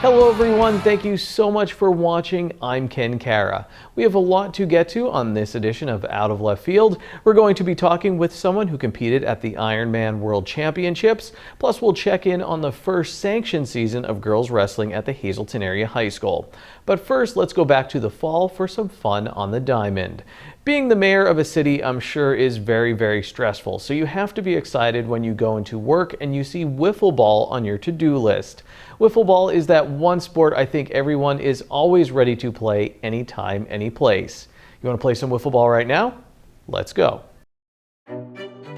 Hello everyone, thank you so much for watching. I'm Ken Kara. We have a lot to get to on this edition of Out of Left Field. We're going to be talking with someone who competed at the Ironman World Championships, plus we'll check in on the first sanctioned season of girls wrestling at the Hazleton Area High School. But first, let's go back to the fall for some fun on the diamond. Being the mayor of a city, I'm sure, is very, very stressful, so you have to be excited when you go into work and you see Wiffle Ball on your to-do list. Wiffle Ball is that one sport I think everyone is always ready to play anytime, any place. You want to play some Wiffle Ball right now? Let's go.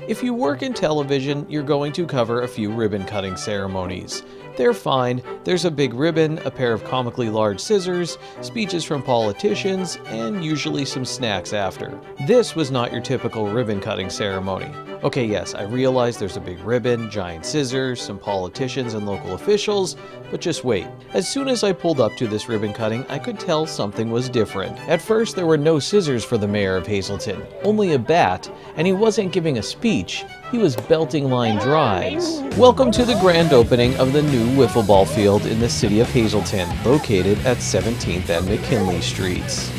If you work in television, you're going to cover a few ribbon cutting ceremonies. They're fine. There's a big ribbon, a pair of comically large scissors, speeches from politicians, and usually some snacks after. This was not your typical ribbon cutting ceremony. Okay, yes, I realize there's a big ribbon, giant scissors, some politicians and local officials, but just wait. As soon as I pulled up to this ribbon cutting, I could tell something was different. At first, there were no scissors for the mayor of Hazleton, only a bat, and he wasn't giving a speech. He was belting line drives. Welcome to the grand opening of the new Wiffle Ball field in the city of Hazleton, located at 17th and McKinley Streets.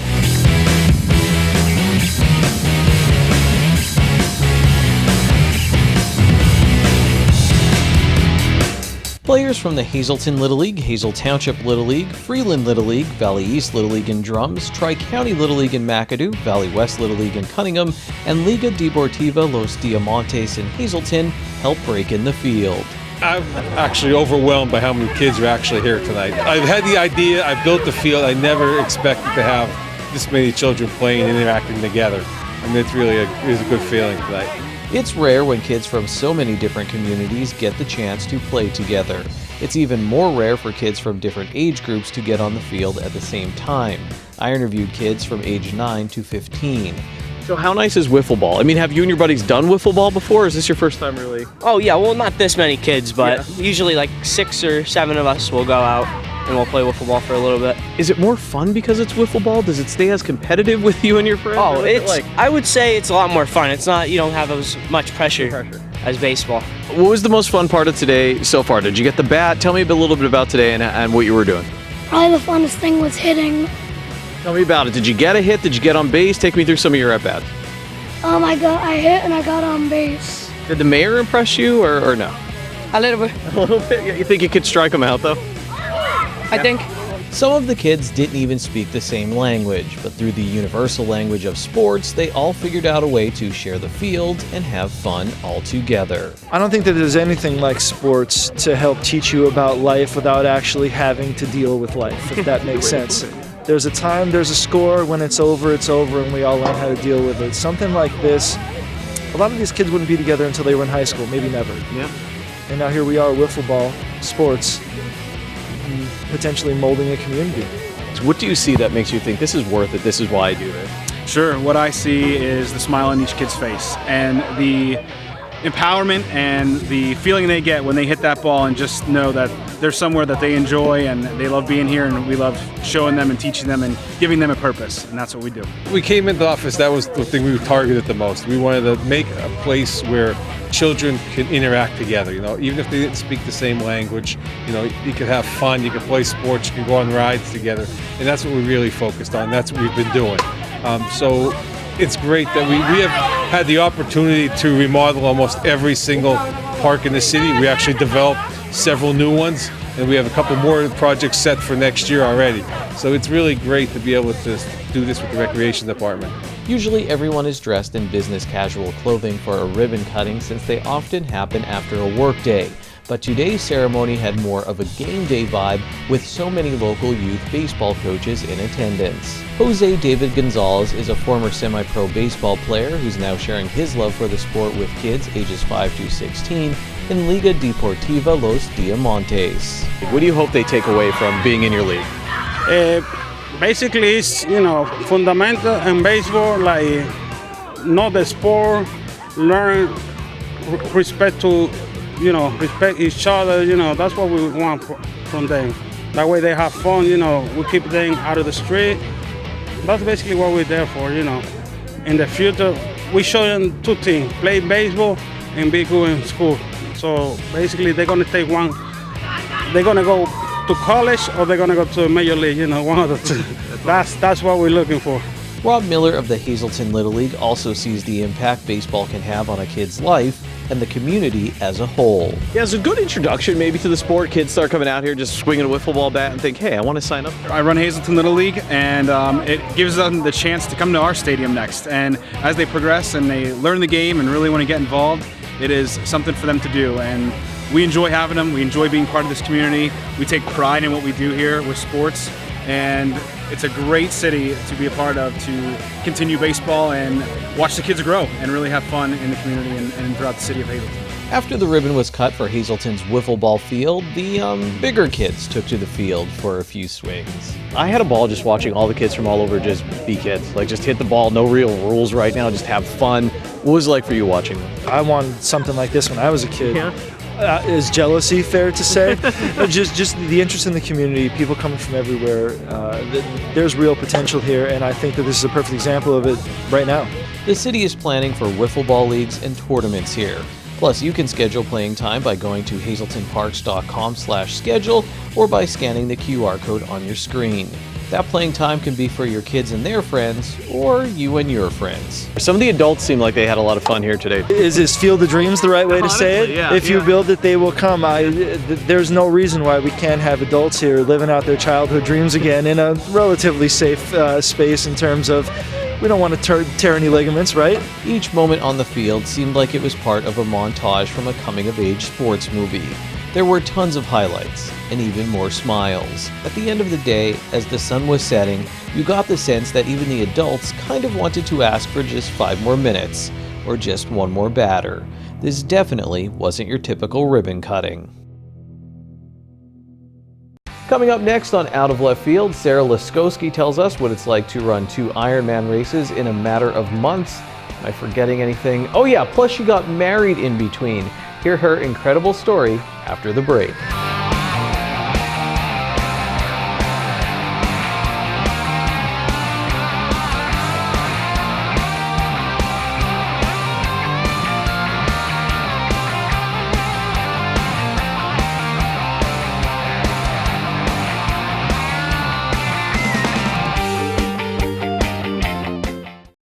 Players from the Hazleton Little League, Hazel Township Little League, Freeland Little League, Valley East Little League in Drums, Tri-County Little League in McAdoo, Valley West Little League in Cunningham, and Liga Deportiva Los Diamantes in Hazleton help break in the field. I'm actually overwhelmed by how many kids are actually here tonight. I've had the idea, I built the field, I never expected to have this many children playing and interacting together. I mean, it's really a good feeling tonight. It's rare when kids from so many different communities get the chance to play together. It's even more rare for kids from different age groups to get on the field at the same time. I interviewed kids from age 9 to 15. So how nice is Wiffle Ball? I mean, have you and your buddies done Wiffle Ball before, or is this your first time really? Oh yeah, well not this many kids, but usually like 6 or 7 of us will go out and we'll play Wiffle Ball for a little bit. Is it more fun because it's Wiffle Ball? Does it stay as competitive with you and your friends? Oh, I would say it's a lot more fun. It's not, you don't have as much pressure as baseball. What was the most fun part of today so far? Did you get the bat? Tell me a little bit about today and what you were doing. Probably the funnest thing was hitting. Tell me about it. Did you get a hit? Did you get on base? Take me through some of your at-bats. I hit and I got on base. Did the mayor impress you or no? A little bit. A little bit? Yeah, you think you could strike him out though? I think. Some of the kids didn't even speak the same language, but through the universal language of sports, they all figured out a way to share the field and have fun all together. I don't think that there's anything like sports to help teach you about life without actually having to deal with life, if that makes sense. There's a time, there's a score, when it's over, and we all learn how to deal with it. Something like this, a lot of these kids wouldn't be together until they were in high school, maybe never. Yeah. And now here we are, Wiffle Ball, sports, potentially molding a community. So what do you see that makes you think this is worth it, this is why I do this? Sure, what I see is the smile on each kid's face and the empowerment and the feeling they get when they hit that ball and just know that they're somewhere that they enjoy and they love being here, and we love showing them and teaching them and giving them a purpose, and that's what we do. We came into the office, that was the thing we targeted the most. We wanted to make a place where children can interact together, even if they didn't speak the same language, you could have fun, you could play sports, you can go on rides together, and that's what we really focused on, that's what we've been doing. So it's great that we have had the opportunity to remodel almost every single park in the city. We actually developed several new ones, and we have a couple more projects set for next year already. So it's really great to be able to do this with the recreation department. Usually everyone is dressed in business casual clothing for a ribbon cutting since they often happen after a work day. But today's ceremony had more of a game day vibe with so many local youth baseball coaches in attendance. Jose David Gonzalez is a former semi-pro baseball player who's now sharing his love for the sport with kids ages 5 to 16 in Liga Deportiva Los Diamantes. What do you hope they take away from being in your league? Basically, it's, fundamental in baseball, like know the sport, learn respect to, respect each other. That's what we want from them. That way they have fun. We keep them out of the street. That's basically what we're there for. In the future, we show them two things: play baseball and be good in school. So basically, they're gonna take one. They're gonna go to college or they're gonna go to a major league. One of the two. That's what we're looking for. Rob Miller of the Hazleton Little League also sees the impact baseball can have on a kid's life and the community as a whole. Yeah, it's a good introduction maybe to the sport. Kids start coming out here just swinging a wiffle ball bat and think, hey, I want to sign up. I run Hazleton Little League, and it gives them the chance to come to our stadium next. And as they progress and they learn the game and really want to get involved, it is something for them to do. And we enjoy having them. We enjoy being part of this community. We take pride in what we do here with sports. And it's a great city to be a part of, to continue baseball and watch the kids grow and really have fun in the community and throughout the city of Hazleton. After the ribbon was cut for Hazleton's Wiffle Ball field, the bigger kids took to the field for a few swings. I had a ball just watching all the kids from all over just be kids. Like, just hit the ball, no real rules right now, just have fun. What was it like for you watching them? I wanted something like this when I was a kid. Yeah. Is jealousy fair to say? just the interest in the community, people coming from everywhere. There's real potential here, and I think that this is a perfect example of it right now. The city is planning for wiffle ball leagues and tournaments here. Plus, you can schedule playing time by going to hazletonparks.com/schedule or by scanning the QR code on your screen. That playing time can be for your kids and their friends, or you and your friends. Some of the adults seem like they had a lot of fun here today. Is this Field of Dreams the right way to say it? Yeah, if you build it, they will come. There's no reason why we can't have adults here living out their childhood dreams again in a relatively safe space in terms of we don't want to tear any ligaments, right? Each moment on the field seemed like it was part of a montage from a coming-of-age sports movie. There were tons of highlights, and even more smiles. At the end of the day, as the sun was setting, you got the sense that even the adults kind of wanted to ask for just 5 more minutes, or just one more batter. This definitely wasn't your typical ribbon cutting. Coming up next on Out of Left Field, Sarah Laskowski tells us what it's like to run 2 Ironman races in a matter of months. Am I forgetting anything? Oh yeah, plus she got married in between. Hear her incredible story after the break.